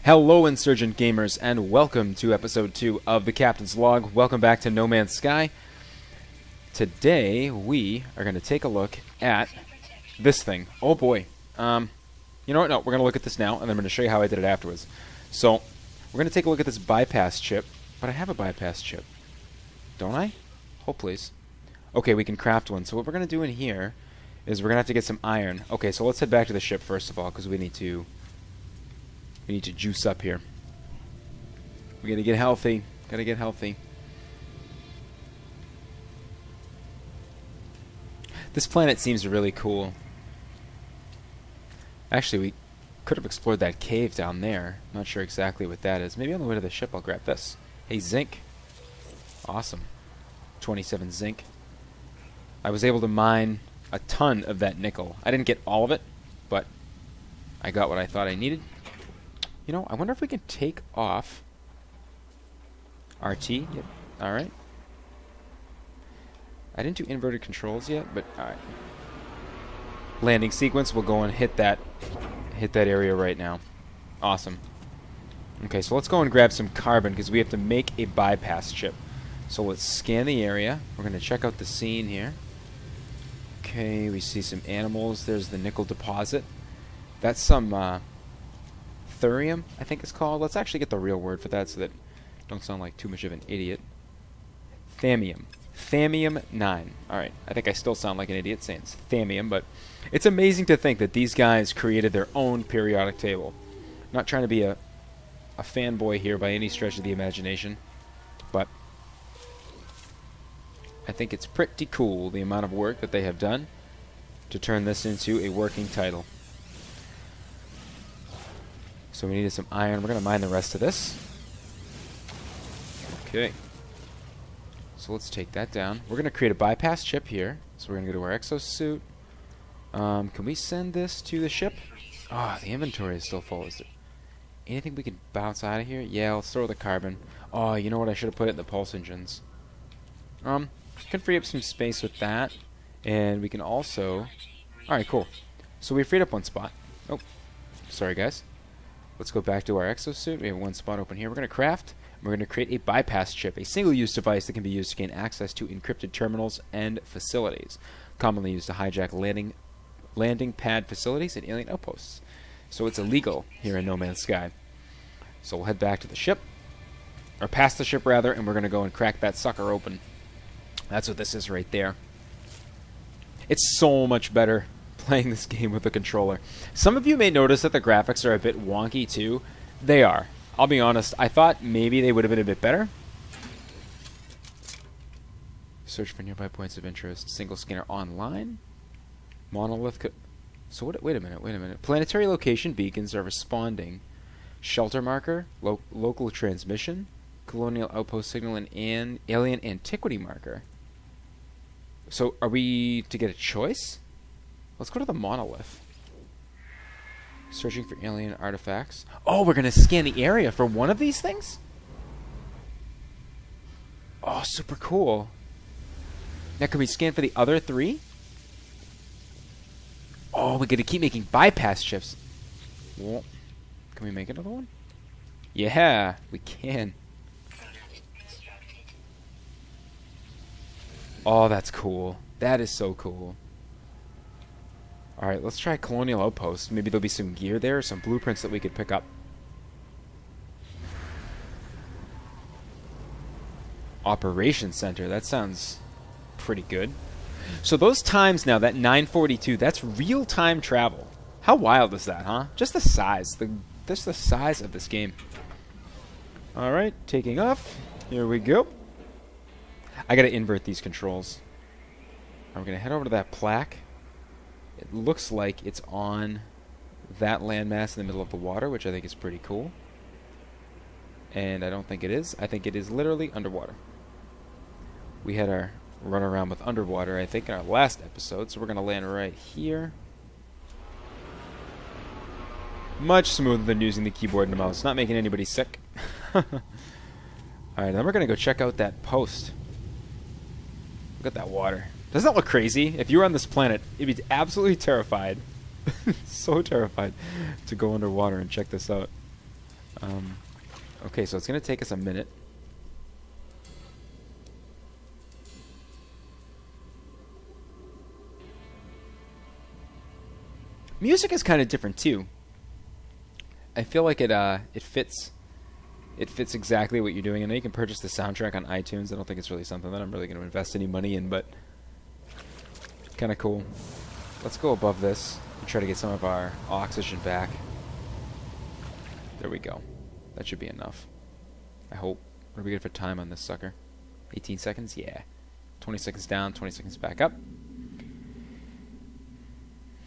Hello, Insurgent Gamers, and welcome to Episode 2 of The Captain's Log. Welcome back to No Man's Sky. Today, we are going to take a look at this thing. Oh boy. You know what? No, we're going to look at this now, and then I'm going to show you how I did it afterwards. So, we're going to take a look at this bypass chip. But I have a bypass chip. Don't I? Hold, please. Okay, we can craft one. So what we're going to do in here is we're going to have to get some iron. Okay, so let's head back to the ship first of all, because we need to juice up here. We gotta get healthy. Gotta get healthy. This planet seems really cool. Actually, we could have explored that cave down there. Not sure exactly what that is. Maybe on the way to the ship I'll grab this. Hey, zinc. Awesome. 27 zinc. I was able to mine a ton of that nickel. I didn't get all of it, but I got what I thought I needed. You know, I wonder if we can take off RT. Yep. Alright. I didn't do inverted controls yet, but alright. Landing sequence, we'll go and hit that area right now. Awesome. Okay, so let's go and grab some carbon because we have to make a bypass chip. So let's scan the area. We're going to check out the scene here. Okay, we see some animals. There's the nickel deposit. That's some thurium, I think it's called. Let's actually get the real word for that so that I don't sound like too much of an idiot. Thammium. Thammium 9. Alright, I think I still sound like an idiot saying it's thammium, but it's amazing to think that these guys created their own periodic table. Not trying to be a fanboy here by any stretch of the imagination, but I think it's pretty cool the amount of work that they have done to turn this into a working title. So we needed some iron. We're going to mine the rest of this. Okay. So let's take that down. We're going to create a bypass chip here. So we're going to go to our exosuit. Can we send this to the ship? Ah, the inventory is still full. Is there anything we can bounce out of here? Yeah, let's throw the carbon. Oh, you know what? I should have put it in the pulse engines. Can free up some space with that. And we can also... Alright, cool. So we freed up one spot. Oh, sorry guys. Let's go back to our exosuit. We have one spot open here. We're going to craft. We're going to create a bypass chip, a single-use device that can be used to gain access to encrypted terminals and facilities, commonly used to hijack landing pad facilities and alien outposts. So it's illegal here in No Man's Sky. So we'll head back to the ship, or past the ship rather, and we're going to go and crack that sucker open. That's what this is right there. It's so much better playing this game with a controller. Some of you may notice that the graphics are a bit wonky too. They are. I'll be honest, I thought maybe they would have been a bit better. Search for nearby points of interest. Single scanner online. Monolith. So what? Wait a minute. Planetary location beacons are responding. Shelter marker. Local transmission. Colonial outpost signal and alien antiquity marker. So are we to get a choice? Let's go to the monolith. Searching for alien artifacts. Oh, we're going to scan the area for one of these things? Oh, super cool. Now, can we scan for the other three? Oh, we're going to keep making bypass chips. Well, can we make another one? Yeah, we can. Oh, that's cool. That is so cool. Alright, let's try Colonial Outpost. Maybe there'll be some gear there, some blueprints that we could pick up. Operation Center, that sounds pretty good. So those times now, that 942, that's real-time travel. How wild is that, huh? Just the size. Just the size of this game. Alright, taking off. Here we go. I gotta invert these controls. I'm gonna head over to that plaque. It looks like it's on that landmass in the middle of the water, which I think is pretty cool. And I don't think it is. I think it is literally underwater. We had our run around with underwater, I think, in our last episode, so we're going to land right here. Much smoother than using the keyboard and the mouse. Not making anybody sick. Alright, then we're going to go check out that post. Look at that water. Doesn't that look crazy? If you were on this planet, you'd be absolutely terrified. So terrified to go underwater and check this out. Okay, so it's going to take us a minute. Music is kind of different too. I feel like it fits. It fits exactly what you're doing. I know you can purchase the soundtrack on iTunes. I don't think it's really something that I'm really going to invest any money in, but kind of cool. Let's go above this and try to get some of our oxygen back. There we go. That should be enough. I hope. What do we get for time on this sucker? 18 seconds? Yeah. 20 seconds down, 20 seconds back up.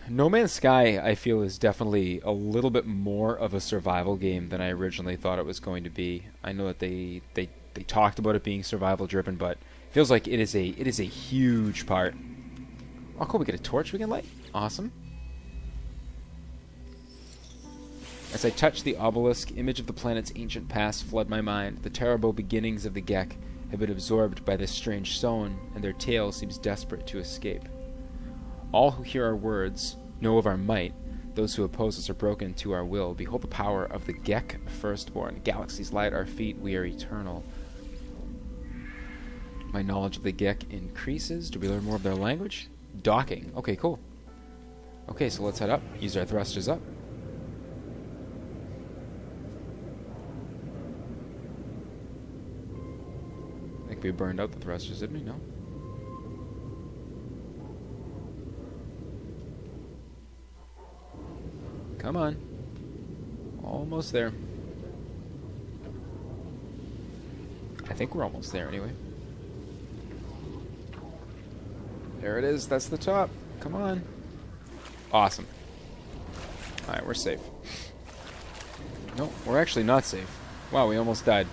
No Man's Sky, I feel, is definitely a little bit more of a survival game than I originally thought it was going to be. I know that they talked about it being survival driven, but it feels like it is a huge part. Oh, cool! We get a torch we can light. Awesome. As I touch the obelisk, image of the planet's ancient past flood my mind. The terrible beginnings of the Gek have been absorbed by this strange stone, and their tale seems desperate to escape. All who hear our words know of our might. Those who oppose us are broken to our will. Behold the power of the Gek firstborn. Galaxies lie at our feet. We are eternal. My knowledge of the Gek increases. Do we learn more of their language? Docking. Okay, cool. Okay, so let's head up. Use our thrusters up. I think we burned out the thrusters, didn't we? No. Come on. Almost there. I think we're almost there anyway. There it is. That's the top. Come on. Awesome. Alright, we're safe. No, we're actually not safe. Wow, we almost died.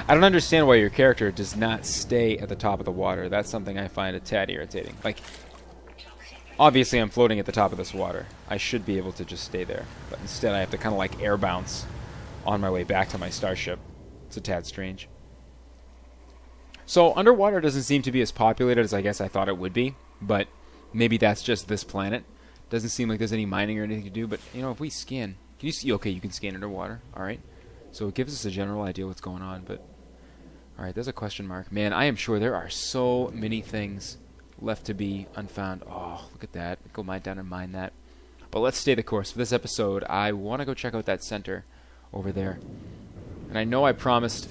I don't understand why your character does not stay at the top of the water. That's something I find a tad irritating. Like, obviously I'm floating at the top of this water. I should be able to just stay there. But instead I have to kind of like air bounce on my way back to my starship. It's a tad strange. So underwater doesn't seem to be as populated as I guess I thought it would be. But maybe that's just this planet. Doesn't seem like there's any mining or anything to do. But, you know, if we scan... Can you see? Okay, you can scan underwater. Alright. So it gives us a general idea what's going on. But, alright, there's a question mark. Man, I am sure there are so many things left to be unfound. Oh, look at that. Go mine down and mine that. But let's stay the course. For this episode, I want to go check out that center over there. And I know I promised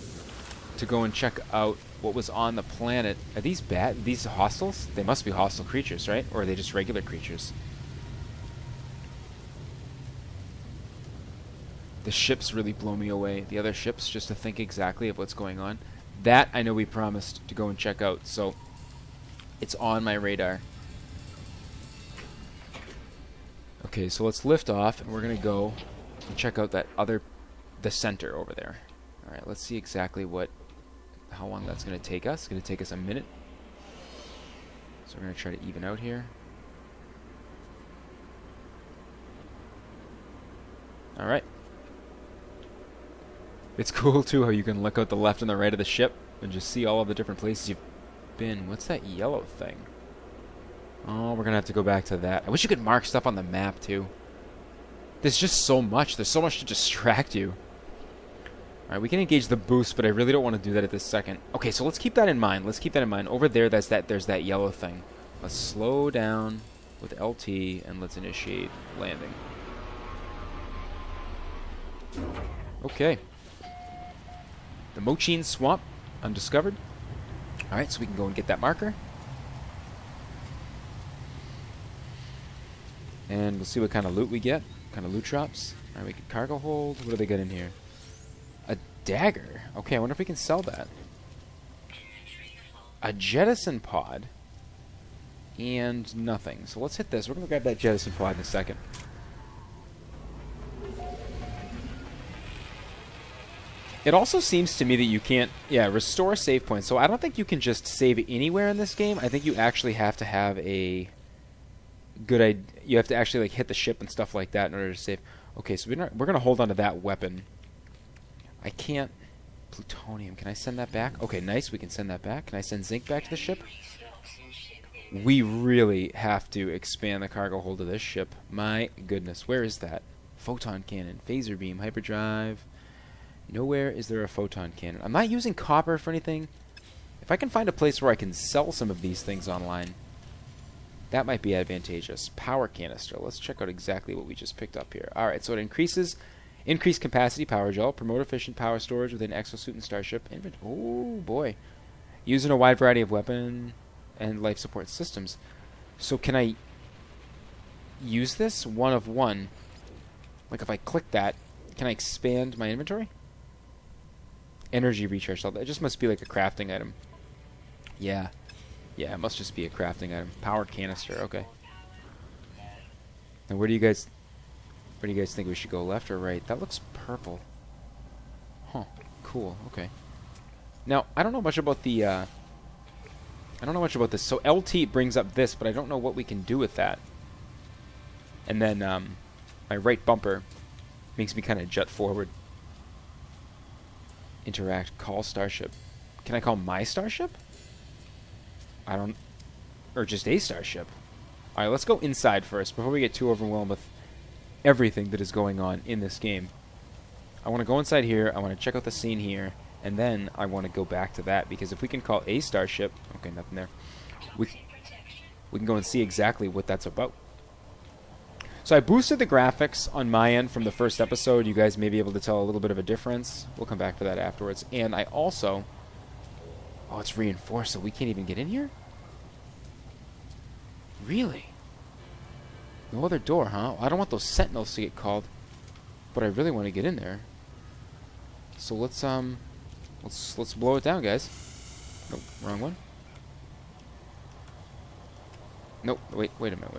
to go and check out what was on the planet. Are these bad? These hostiles? They must be hostile creatures, right? Or are they just regular creatures? The ships really blow me away. The other ships, just to think exactly of what's going on. That I know we promised to go and check out. So it's on my radar. Okay, so let's lift off, and we're going to go and check out the center over there. Alright, let's see exactly how long that's going to take us. It's going to take us a minute. So we're going to try to even out here. Alright. It's cool, too, how you can look out the left and the right of the ship and just see all of the different places you've been. What's that yellow thing? Oh, we're going to have to go back to that. I wish you could mark stuff on the map, too. There's just so much. There's so much to distract you. Alright, we can engage the boost, but I really don't want to do that at this second. Okay, so let's keep that in mind. Let's keep that in mind. Over there, there's that yellow thing. Let's slow down with LT, and let's initiate landing. Okay. The Mochin Swamp, undiscovered. Alright, so we can go and get that marker. And we'll see what kind of loot we get. What kind of loot drops. Alright, we get cargo hold. What do they got in here? A dagger. Okay, I wonder if we can sell that. A jettison pod. And nothing. So let's hit this. We're going to grab that jettison pod in a second. It also seems to me that you can't, restore save points. So I don't think you can just save anywhere in this game. I think you actually have to have a good idea. You have to actually like hit the ship and stuff like that in order to save. Okay, so we're going to hold on to that weapon. I can't. Plutonium. Can I send that back? Okay, nice. We can send that back. Can I send zinc back to the ship? We really have to expand the cargo hold of this ship. My goodness. Where is that? Photon cannon, phaser beam, hyperdrive. Nowhere is there a photon cannon. I'm not using copper for anything. If I can find a place where I can sell some of these things online, that might be advantageous. Power canister. Let's check out exactly what we just picked up here. Alright, so it increased capacity power gel, promote efficient power storage within exosuit and starship. Oh boy. Used in a wide variety of weapon and life support systems. So can I use this? One of one. Like if I click that, can I expand my inventory? Energy recharge cell. That just must be like a crafting item. Yeah. Yeah, it must just be a crafting item. Power canister, okay. Now where do you guys think we should go, left or right? That looks purple. Huh. Cool, okay. Now, I don't know much about the I don't know much about this. So LT brings up this, but I don't know what we can do with that. And then my right bumper makes me kind of jut forward. Interact, call starship. Can I call my starship? I don't... Or just a starship. Alright, let's go inside first before we get too overwhelmed with everything that is going on in this game. I want to go inside here, I want to check out the scene here, and then I want to go back to that, because if we can call a starship... Okay, nothing there. We can go and see exactly what that's about. So I boosted the graphics on my end from the first episode. You guys may be able to tell a little bit of a difference. We'll come back for that afterwards. And I also... Oh, it's reinforced, so we can't even get in here? Really? No other door, huh? I don't want those sentinels to get called, but I really want to get in there. So let's blow it down, guys. Nope, wrong one. Nope, wait a minute.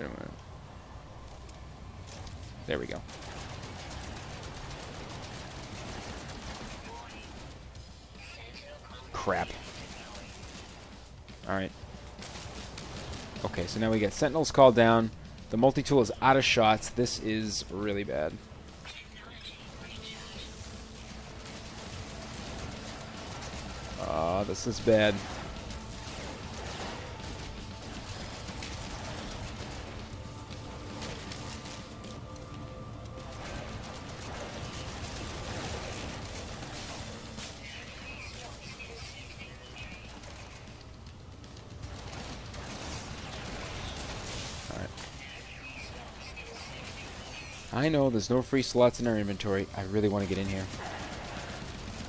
There we go. Crap. Alright. Okay, so now we get sentinels called down. The multi-tool is out of shots. This is really bad. This is bad. I know there's no free slots in our inventory. I really want to get in here.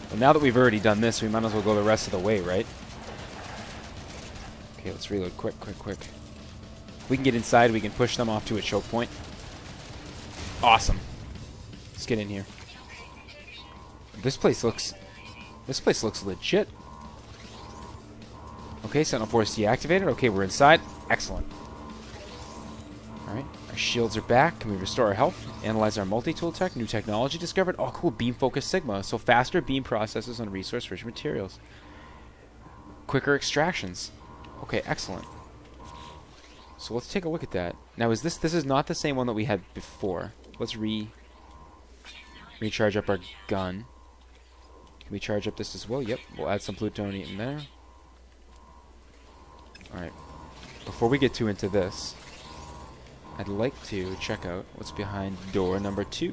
Well, now that we've already done this, we might as well go the rest of the way, right? Okay, let's reload quick. If we can get inside, we can push them off to a choke point. Awesome. Let's get in here. This place looks legit. Okay, Sentinel Force deactivated. Okay, we're inside. Excellent. Alright, our shields are back. Can we restore our health? Analyze our multi-tool tech. New technology discovered. Oh, cool. Beam Focus Sigma. So faster beam processes on resource-rich materials. Quicker extractions. Okay, excellent. So let's take a look at that. Now, this is not the same one that we had before. Let's recharge up our gun. Can we charge up this as well? Yep. We'll add some plutonium in there. Alright. Before we get too into this, I'd like to check out what's behind door number 2.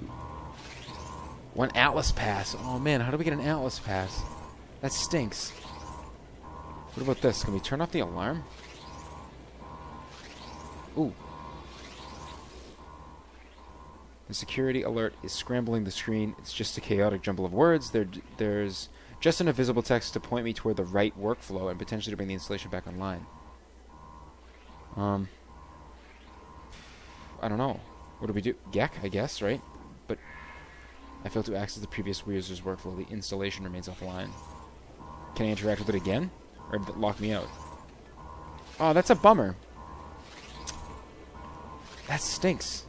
One Atlas Pass. Oh man, how do we get an Atlas Pass? That stinks. What about this? Can we turn off the alarm? Ooh. The security alert is scrambling the screen. It's just a chaotic jumble of words. There's just enough visible text to point me toward the right workflow and potentially to bring the installation back online. I don't know. What do we do? Gek, I guess, right? But I failed to access the previous user's workflow. The installation remains offline. Can I interact with it again? Or did it lock me out? Oh, that's a bummer. That stinks.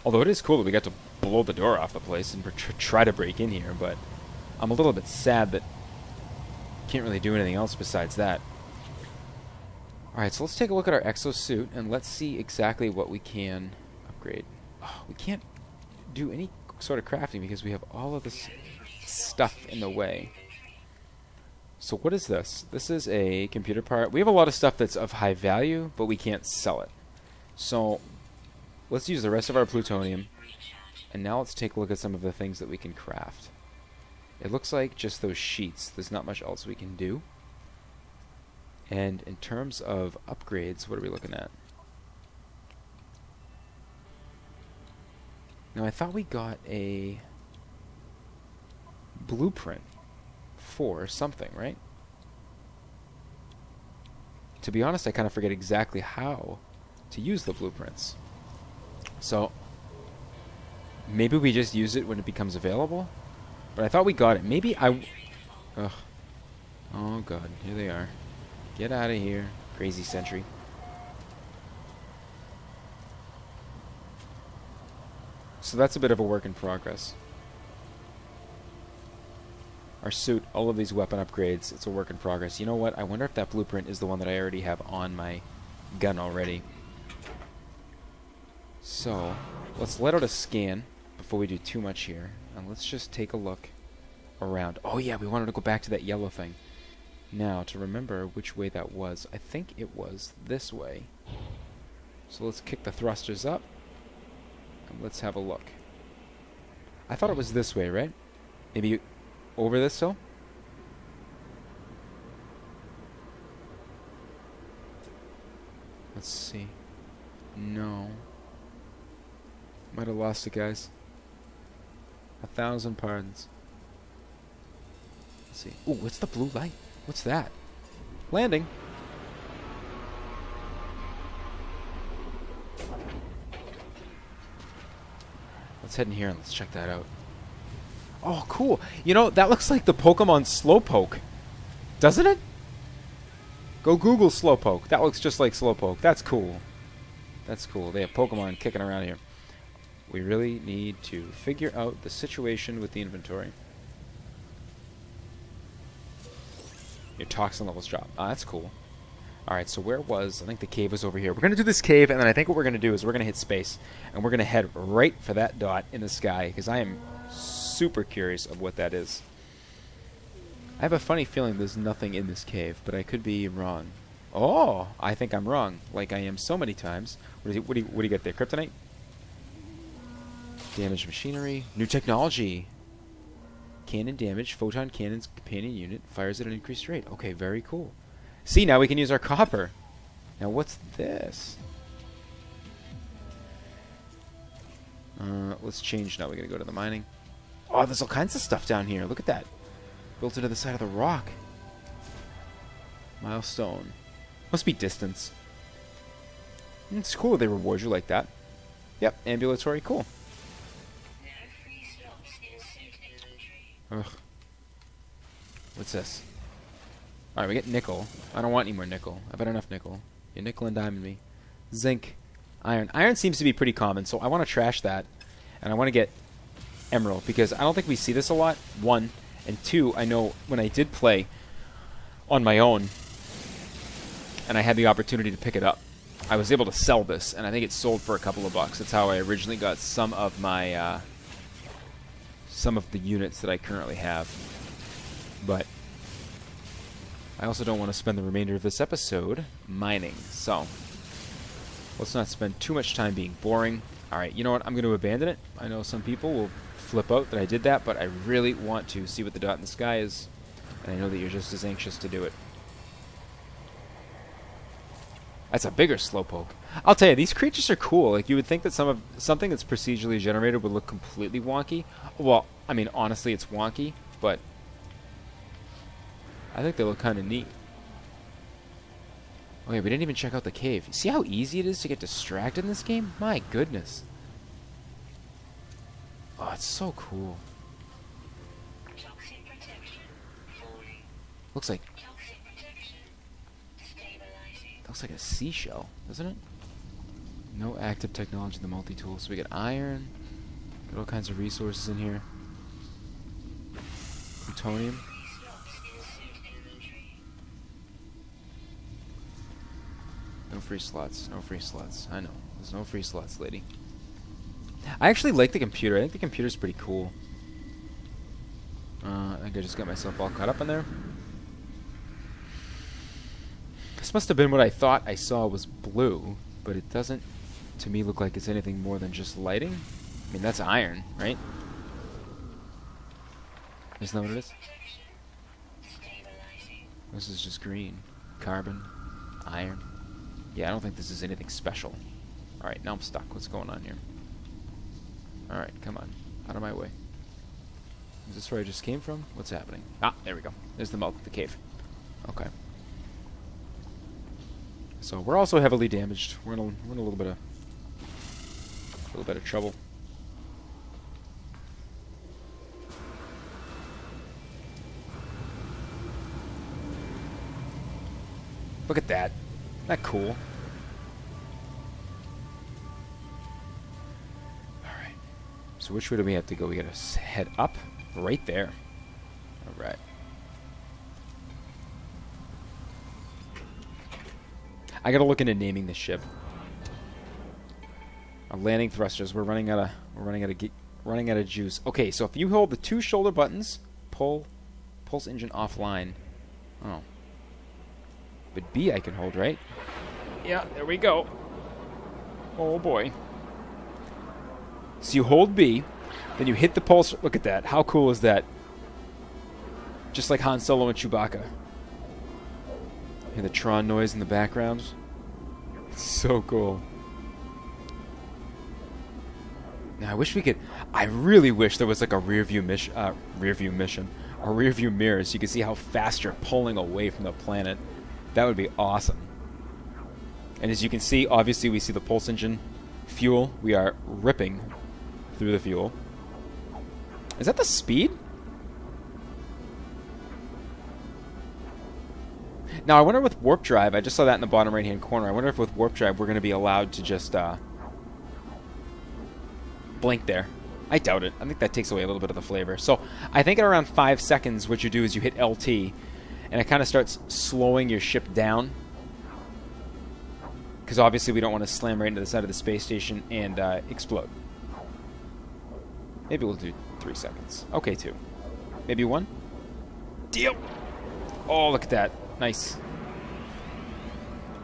Although it is cool that we got to blow the door off the place and try to break in here, but I'm a little bit sad that can't really do anything else besides that. Alright, so let's take a look at our exosuit and let's see exactly what we can upgrade. Oh, we can't do any sort of crafting because we have all of this stuff in the way. So what is this? This is a computer part. We have a lot of stuff that's of high value, but we can't sell it. So let's use the rest of our plutonium. And now let's take a look at some of the things that we can craft. It looks like just those sheets. There's not much else we can do. And in terms of upgrades, what are we looking at? Now, I thought we got a blueprint for something, right? To be honest, I kind of forget exactly how to use the blueprints. So, maybe we just use it when it becomes available? But I thought we got it. Maybe I... Ugh. Oh, God. Here they are. Get out of here, crazy sentry. So that's a bit of a work in progress. Our suit, all of these weapon upgrades, it's a work in progress. You know what? I wonder if that blueprint is the one that I already have on my gun already. So, let's let out a scan before we do too much here. And let's just take a look around. Oh yeah, we wanted to go back to that yellow thing. Now, to remember which way that was, I think it was this way. So let's kick the thrusters up. And let's have a look. I thought it was this way, right? Maybe over this hill? Let's see. No. Might have lost it, guys. 1,000 pardons. Let's see. Ooh, what's the blue light? What's that? Landing. Let's head in here and let's check that out. Oh, cool. You know, that looks like the Pokemon Slowpoke. Doesn't it? Go Google Slowpoke. That looks just like Slowpoke. That's cool. That's cool. They have Pokemon kicking around here. We really need to figure out the situation with the inventory. Your toxin levels drop. Ah, that's cool. Alright, so where was... I think the cave was over here. We're going to do this cave, and then I think what we're going to do is we're going to hit space. And we're going to head right for that dot in the sky, because I am super curious of what that is. I have a funny feeling there's nothing in this cave, but I could be wrong. Oh, I think I'm wrong, like I am so many times. What do you get there? Kryptonite? Damaged machinery. New technology. Cannon damage. Photon cannon's companion unit fires at an increased rate. Okay, very cool. See, now we can use our copper. Now, what's this? Let's change now. We gotta go to the mining. Oh, there's all kinds of stuff down here. Look at that. Built into the side of the rock. Milestone. Must be distance. It's cool they reward you like that. Yep, ambulatory. Cool. Ugh. What's this? Alright, we get nickel. I don't want any more nickel. I've had enough nickel. You nickel and diamond me. Zinc. Iron. Iron seems to be pretty common, so I want to trash that. And I want to get emerald, because I don't think we see this a lot. One. And two, I know when I did play on my own, and I had the opportunity to pick it up, I was able to sell this, and I think it sold for a couple of bucks. That's how I originally got some of my, some of the units that I currently have. But I also don't want to spend the remainder of this episode mining, so let's not spend too much time being boring. Alright, you know what? I'm going to abandon it. I know some people will flip out that I did that, but I really want to see what the dot in the sky is, and I know that you're just as anxious to do it. That's a bigger slowpoke. I'll tell you, these creatures are cool. Like, you would think that something that's procedurally generated would look completely wonky. Well, I mean, honestly, it's wonky, but I think they look kind of neat. Oh yeah, we didn't even check out the cave. See how easy it is to get distracted in this game? My goodness. Oh, it's so cool. Looks like a seashell, doesn't it? No active technology in the multi-tool. So we get iron, got all kinds of resources in here. Plutonium. No free slots. No free slots. I know. There's no free slots, lady. I actually like the computer. I think the computer's pretty cool. I think I just got myself all caught up in there. This must have been what I thought I saw was blue, but it doesn't to me look like it's anything more than just lighting. I mean, that's iron, right? Isn't that what it is? This is just green. Carbon. Iron. Yeah, I don't think this is anything special. Alright, now I'm stuck. What's going on here? Alright, come on. Out of my way. Is this where I just came from? What's happening? Ah, there we go. There's the mouth of the cave. Okay. So we're also heavily damaged. We're in a little bit of trouble. Look at that. Isn't that cool? Alright. So which way do we have to go? We gotta head up. Right there. Alright. I gotta look into naming this ship. Our landing thrusters. We're running out of juice. Okay, so if you hold the 2 shoulder buttons, pulse engine offline. Oh. But B I can hold, right? Yeah, there we go. Oh boy. So you hold B, then you hit the pulse. Look at that. How cool is that? Just like Han Solo and Chewbacca. Hear the Tron noise in the background. It's so cool. Now I wish we could. I really wish there was like a rear view mirror, so you could see how fast you're pulling away from the planet. That would be awesome. And as you can see, obviously we see the pulse engine fuel. We are ripping through the fuel. Is that the speed? Now, I wonder with warp drive, I just saw that in the bottom right-hand corner. I wonder if with warp drive we're going to be allowed to just blink there. I doubt it. I think that takes away a little bit of the flavor. So I think at around 5 seconds, what you do is you hit LT, and it kind of starts slowing your ship down. Because obviously we don't want to slam right into the side of the space station and explode. Maybe we'll do 3 seconds. Okay, 2. Maybe 1. Deal! Oh, look at that. Nice.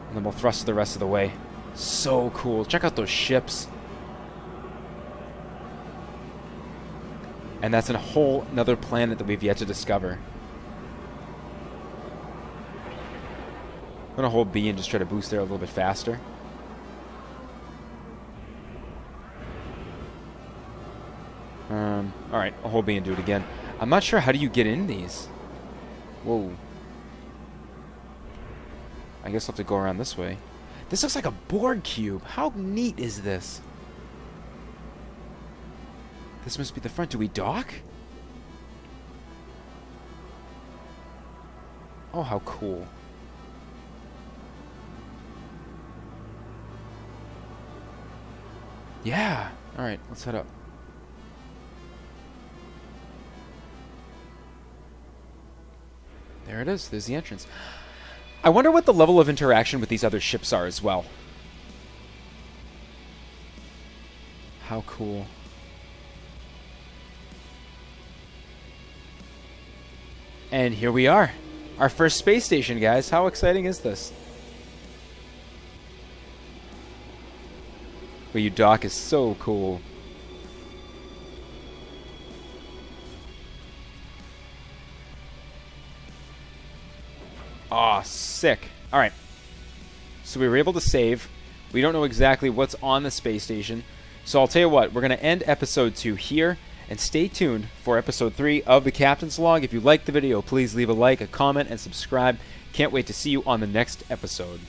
And then we'll thrust the rest of the way. So cool. Check out those ships. And that's a whole another planet that we've yet to discover. I'm going to hold B and just try to boost there a little bit faster. Alright, I'll hold B and do it again. I'm not sure how do you get in these. Whoa. I guess I'll have to go around this way. This looks like a Borg cube. How neat is this? This must be the front. Do we dock? Oh, how cool. Yeah. Alright, let's head up. There it is. There's the entrance. I wonder what the level of interaction with these other ships are as well. How cool. And here we are. Our first space station, guys. How exciting is this? Where you dock is so cool. Aw, sick. Alright. So we were able to save. We don't know exactly what's on the space station. So I'll tell you what, we're going to end episode 2 here. And stay tuned for episode 3 of the Captain's Log. If you liked the video, please leave a like, a comment, and subscribe. Can't wait to see you on the next episode.